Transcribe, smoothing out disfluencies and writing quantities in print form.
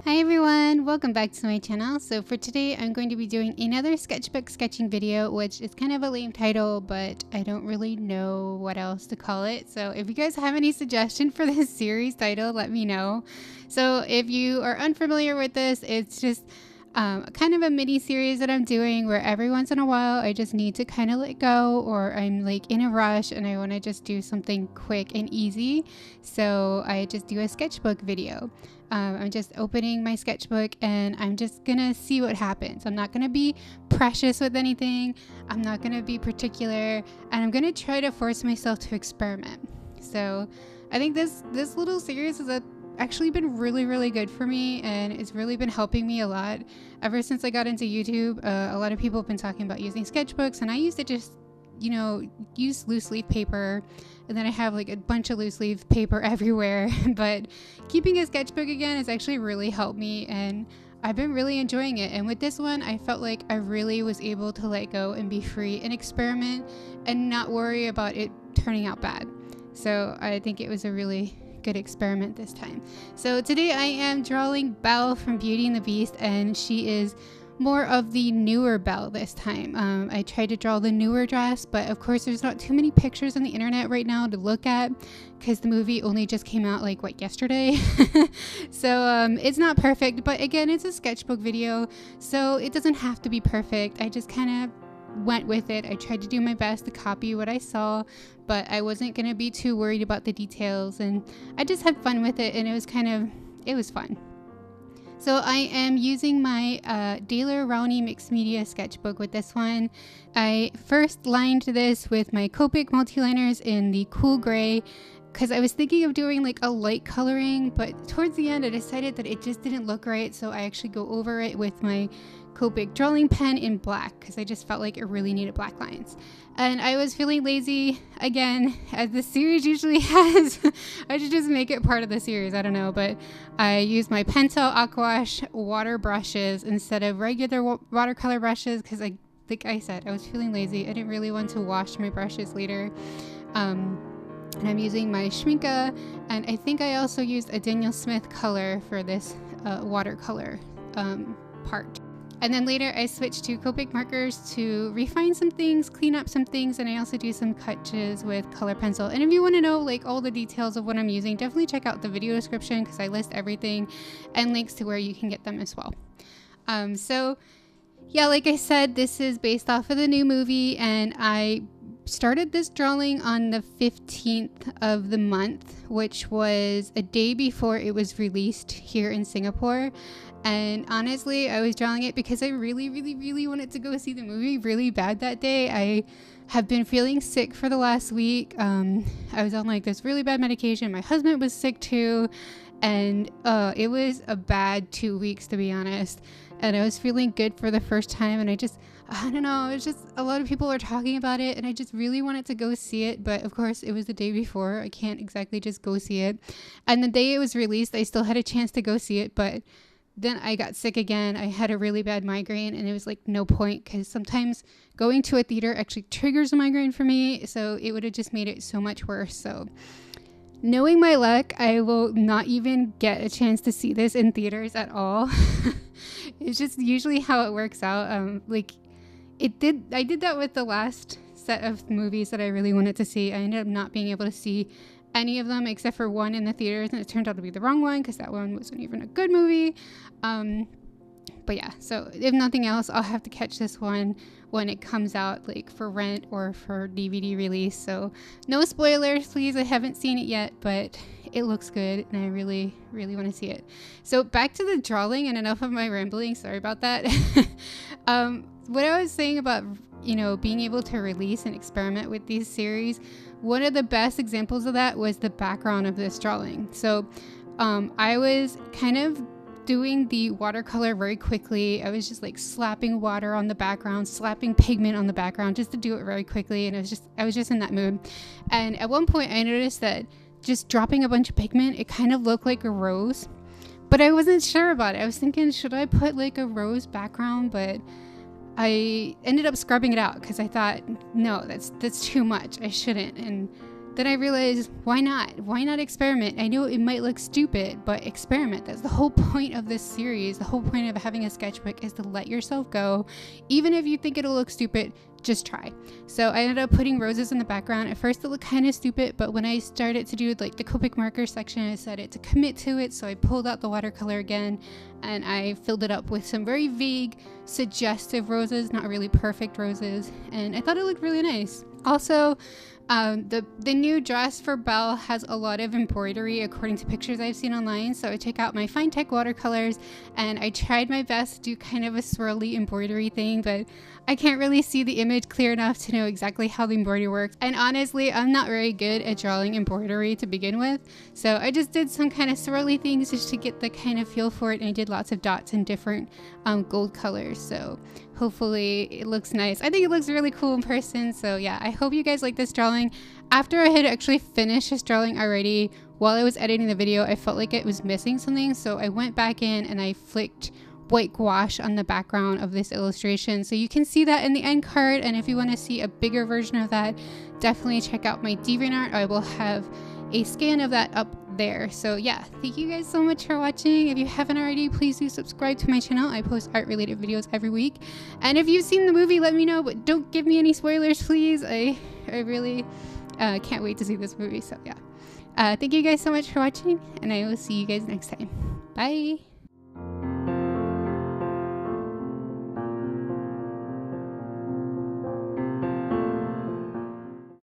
Hi everyone, welcome back to my channel. So for today I'm going to be doing another sketchbook sketching video, which is kind of a lame title, but I don't really know what else to call it. So if you guys have any suggestion for this series title, let me know. So if you are unfamiliar with this, it's just kind of a mini series that I'm doing where every once in a while I just need to kind of let go, or I'm like in a rush and I want to just do something quick and easy. So I just do a sketchbook video. I'm just opening my sketchbook and I'm just gonna see what happens. I'm not gonna be precious with anything. I'm not gonna be particular, and I'm gonna try to force myself to experiment. So I think this little series has actually been really good for me, and it's really been helping me a lot. Ever since I got into YouTube, a lot of people have been talking about using sketchbooks, and I used to just use loose leaf paper, and then I have like a bunch of loose leaf paper everywhere. But keeping a sketchbook again has actually really helped me, and I've been really enjoying it. And with this one, I felt like I really was able to let go and be free and experiment and not worry about it turning out bad. So I think it was a really good experiment this time. So today I am drawing Belle from Beauty and the Beast, and she is more of the newer Belle this time. I tried to draw the newer dress, but of course there's not too many pictures on the internet right now to look at because the movie only just came out like yesterday. So it's not perfect, but again, it's a sketchbook video, so it doesn't have to be perfect. I just kind of went with it. I tried to do my best to copy what I saw, but I wasn't gonna be too worried about the details, and I just had fun with it, and it was fun. So I am using my Daler Rowney mixed media sketchbook with this one. I first lined this with my Copic multiliners in the cool gray because I was thinking of doing like a light coloring, but towards the end I decided that it just didn't look right, so I actually go over it with my Copic drawing pen in black because I just felt like it really needed black lines. And I was feeling lazy again, as the series usually has. I should just make it part of the series, I don't know, but I used my Pentel Aquash water brushes instead of regular watercolor brushes because, like I said, I was feeling lazy. I didn't really want to wash my brushes later. And I'm using my Schmincke, and I think I also used a Daniel Smith color for this watercolor part. And then later I switched to Copic markers to refine some things, clean up some things, and I also do some touches with color pencil. And if you want to know like all the details of what I'm using, definitely check out the video description because I list everything and links to where you can get them as well. So yeah, like I said, this is based off of the new movie, and I started this drawing on the 15th of the month, which was a day before it was released here in Singapore. And honestly, I was drawing it because I really wanted to go see the movie really bad that day. I have been feeling sick for the last week. I was on like this really bad medication. My husband was sick too, and it was a bad 2 weeks, to be honest. And I was feeling good for the first time, and I don't know, it's just a lot of people were talking about it, and I just really wanted to go see it. But of course it was the day before. I can't exactly just go see it. And the day it was released, I still had a chance to go see it, but then I got sick again. I had a really bad migraine, and it was like no point because sometimes going to a theater actually triggers a migraine for me, so it would have just made it so much worse. So knowing my luck, I will not even get a chance to see this in theaters at all. It's just usually how it works out. I did that with the last set of movies that I really wanted to see. I ended up not being able to see any of them except for one in the theaters, and it turned out to be the wrong one because that one wasn't even a good movie. But yeah, so if nothing else, I'll have to catch this one when it comes out, like for rent or for DVD release. So no spoilers, please. I haven't seen it yet, but it looks good, and I really want to see it. So back to the drawing, and enough of my rambling. Sorry about that. What I was saying about being able to release and experiment with these series, one of the best examples of that was the background of this drawing. So I was kind of doing the watercolor very quickly. I was just like slapping water on the background, slapping pigment on the background just to do it very quickly, and I was just in that mood. And at one point I noticed that just dropping a bunch of pigment, it kind of looked like a rose, but I wasn't sure about it. I was thinking, should I put like a rose background? But I ended up scrubbing it out because I thought, no, that's too much. I shouldn't. And then I realized, why not? Why not experiment? I know it might look stupid, but experiment. That's the whole point of this series. The whole point of having a sketchbook is to let yourself go. Even if you think it'll look stupid, just try. So I ended up putting roses in the background. At first it looked kind of stupid, but when I started to do like the Copic marker section, I decided to commit to it. So I pulled out the watercolor again and I filled it up with some very vague, suggestive roses, not really perfect roses. And I thought it looked really nice. Also, the new dress for Belle has a lot of embroidery according to pictures I've seen online, so I took out my Finetec watercolors and I tried my best to do kind of a swirly embroidery thing, but I can't really see the image clear enough to know exactly how the embroidery works. And honestly, I'm not very good at drawing embroidery to begin with, so I just did some kind of swirly things just to get the kind of feel for it, and I did lots of dots and different gold colors, so hopefully it looks nice. I think it looks really cool in person, so yeah, I hope you guys like this drawing. After I had actually finished this drawing already, while I was editing the video, I felt like it was missing something, so I went back in and I flicked white gouache on the background of this illustration, so you can see that in the end card. And if you want to see a bigger version of that, definitely check out my DeviantArt. I will have a scan of that up there. So yeah, thank you guys so much for watching. If you haven't already, please do subscribe to my channel. I post art related videos every week, and if you've seen the movie, let me know, but don't give me any spoilers, please. I really can't wait to see this movie. So yeah, thank you guys so much for watching, and I will see you guys next time. Bye.